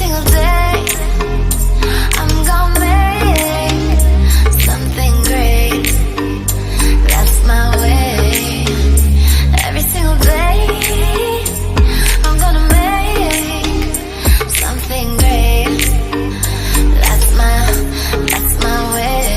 single day, I'm gonna make something great. That's my way. Every single day, I'm gonna make something great. That's my way.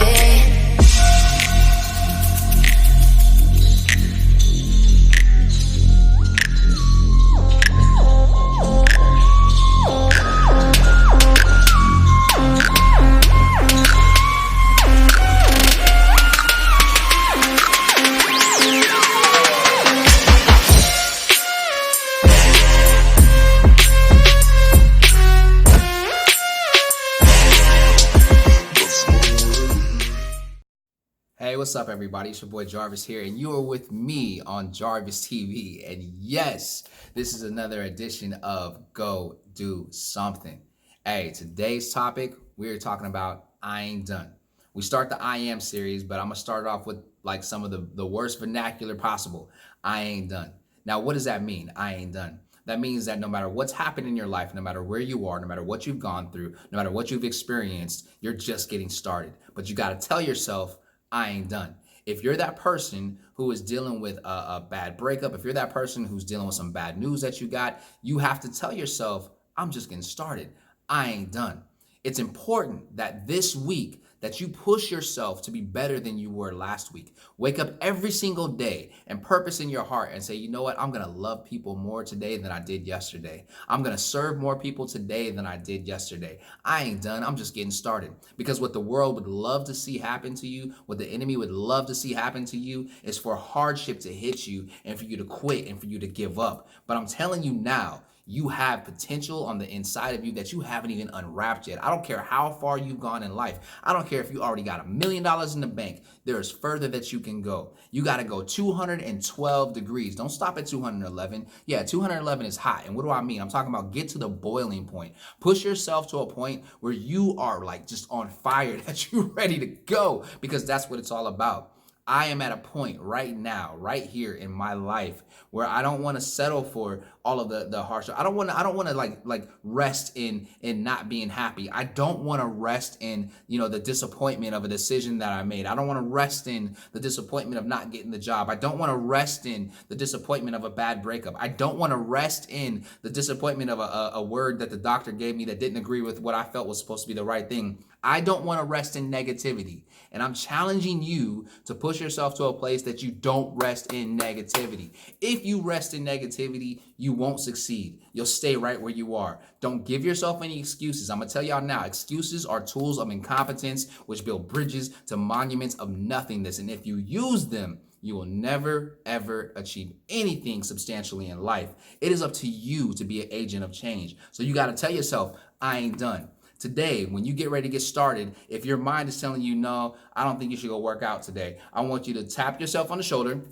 Hey, what's up, everybody? It's your boy Jarvis here, and you are with me on Jarvis TV. And yes, this is another edition of Go Do Something. Hey, today's topic, we're talking about I Ain't Done. We start the I Am series, but I'm going to start off with like some of the worst vernacular possible. I ain't done. Now, what does that mean? I ain't done. That means that no matter what's happened in your life, no matter where you are, no matter what you've gone through, no matter what you've experienced, you're just getting started. But you got to tell yourself, I ain't done. If you're that person who is dealing with a bad breakup, if you're that person who's dealing with some bad news that you got, you have to tell yourself, I'm just getting started. I ain't done. It's important that this week that you push yourself to be better than you were last week. Wake up every single day and purpose in your heart and say, you know what? I'm going to love people more today than I did yesterday. I'm going to serve more people today than I did yesterday. I ain't done. I'm just getting started. Because what the world would love to see happen to you, what the enemy would love to see happen to you, is for hardship to hit you and for you to quit and for you to give up. But I'm telling you now, you have potential on the inside of you that you haven't even unwrapped yet. I don't care how far you've gone in life. I don't care if you already got $1 million in the bank. There is further that you can go. You got to go 212 degrees. Don't stop at 211. Yeah, 211 is hot. And what do I mean? I'm talking about get to the boiling point. Push yourself to a point where you are like just on fire, that you're ready to go, because that's what it's all about. I am at a point right now, right here in my life, where I don't want to settle for all of the harsh. I don't want to like rest in not being happy. I don't want to rest in, the disappointment of a decision that I made. I don't want to rest in the disappointment of not getting the job. I don't want to rest in the disappointment of a bad breakup. I don't want to rest in the disappointment of a word that the doctor gave me that didn't agree with what I felt was supposed to be the right thing. I don't want to rest in negativity. And I'm challenging you to push yourself to a place that you don't rest in negativity. If you rest in negativity, you won't succeed. You'll stay right where you are. Don't give yourself any excuses. I'm going to tell y'all now, excuses are tools of incompetence, which build bridges to monuments of nothingness. And if you use them, you will never, ever achieve anything substantially in life. It is up to you to be an agent of change. So you got to tell yourself, I ain't done. Today, when you get ready to get started, if your mind is telling you, no, I don't think you should go work out today, I want you to tap yourself on the shoulder.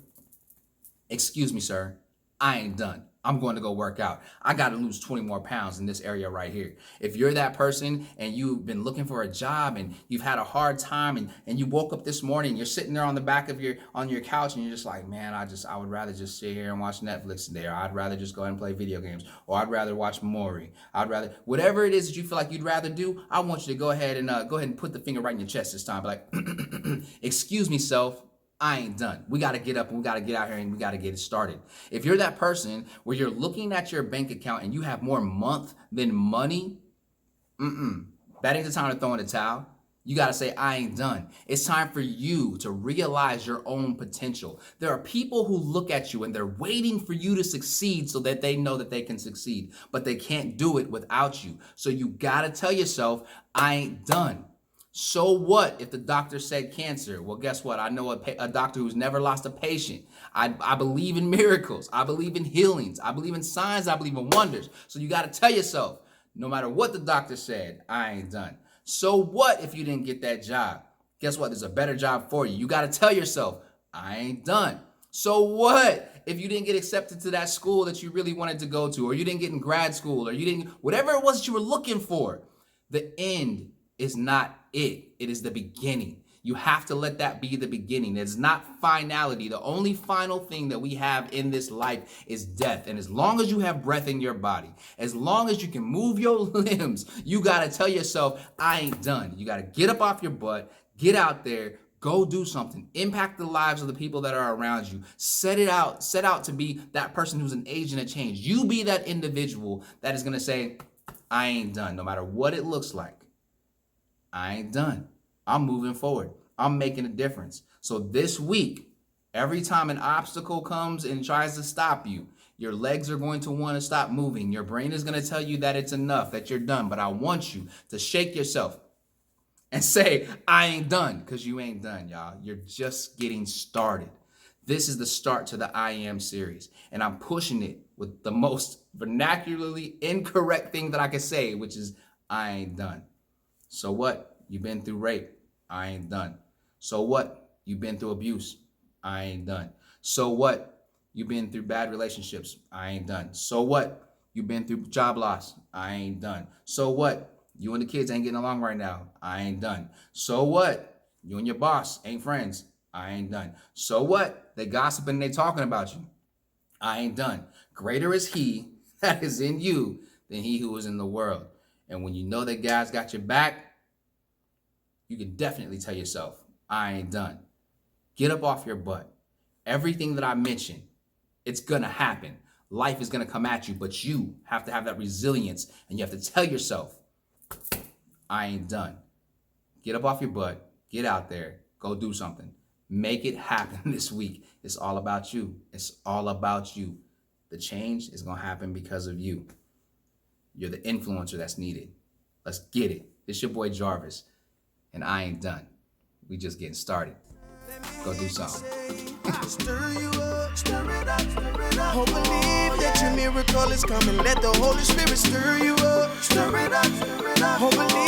Excuse me, sir, I ain't done. I'm going to go work out. I got to lose 20 more pounds in this area right here. If you're that person and you've been looking for a job and you've had a hard time and you woke up this morning, you're sitting there on the back of your couch and you're just like, man, I would rather just sit here and watch Netflix today, or I'd rather just go ahead and play video games, or I'd rather watch Maury. I'd rather, whatever it is that you feel like you'd rather do, I want you to go ahead and put the finger right in your chest this time. Be like, excuse me, self. I ain't done. We got to get up and we got to get out here and we got to get it started. If you're that person where you're looking at your bank account and you have more month than money, that ain't the time to throw in the towel. You got to say, I ain't done. It's time for you to realize your own potential. There are people who look at you and they're waiting for you to succeed so that they know that they can succeed, but they can't do it without you. So you got to tell yourself, I ain't done. So what if the doctor said cancer? Well, guess what? I know a doctor who's never lost a patient. I believe in miracles. I believe in healings. I believe in signs. I believe in wonders. So you got to tell yourself, no matter what the doctor said, I ain't done. So what if you didn't get that job? Guess what? There's a better job for you. You got to tell yourself, I ain't done. So what if you didn't get accepted to that school that you really wanted to go to, or you didn't get in grad school, or you didn't, whatever it was that you were looking for? The end is not it. It is the beginning. You have to let that be the beginning. It's not finality. The only final thing that we have in this life is death. And as long as you have breath in your body, as long as you can move your limbs, you got to tell yourself, I ain't done. You got to get up off your butt, get out there, go do something, impact the lives of the people that are around you. Set out to be that person who's an agent of change. You be that individual that is going to say, I ain't done, no matter what it looks like. I ain't done. I'm moving forward. I'm making a difference. So this week, every time an obstacle comes and tries to stop you, your legs are going to want to stop moving. Your brain is going to tell you that it's enough, that you're done. But I want you to shake yourself and say, I ain't done, because you ain't done, y'all. You're just getting started. This is the start to the I Am series. And I'm pushing it with the most vernacularly incorrect thing that I can say, which is, I ain't done. So what? You've been through rape. I ain't done. So what? You've been through abuse. I ain't done. So what? You've been through bad relationships. I ain't done. So what? You've been through job loss. I ain't done. So what? You and the kids ain't getting along right now. I ain't done. So what? You and your boss ain't friends. I ain't done. So what? They gossiping and they talking about you. I ain't done. Greater is he that is in you than he who is in the world. And when you know that God's got your back, you can definitely tell yourself, I ain't done. Get up off your butt. Everything that I mentioned, it's going to happen. Life is going to come at you, but you have to have that resilience, and you have to tell yourself, I ain't done. Get up off your butt. Get out there. Go do something. Make it happen this week. It's all about you. It's all about you. The change is going to happen because of you. You're the influencer that's needed. Let's get it. It's your boy Jarvis, and I ain't done. We just getting started. Go do something. Stir you up, stir it up, stir it up. Hope believe that your miracle is coming. Let the Holy Spirit stir you up, stir it up, stir it up. Hope believe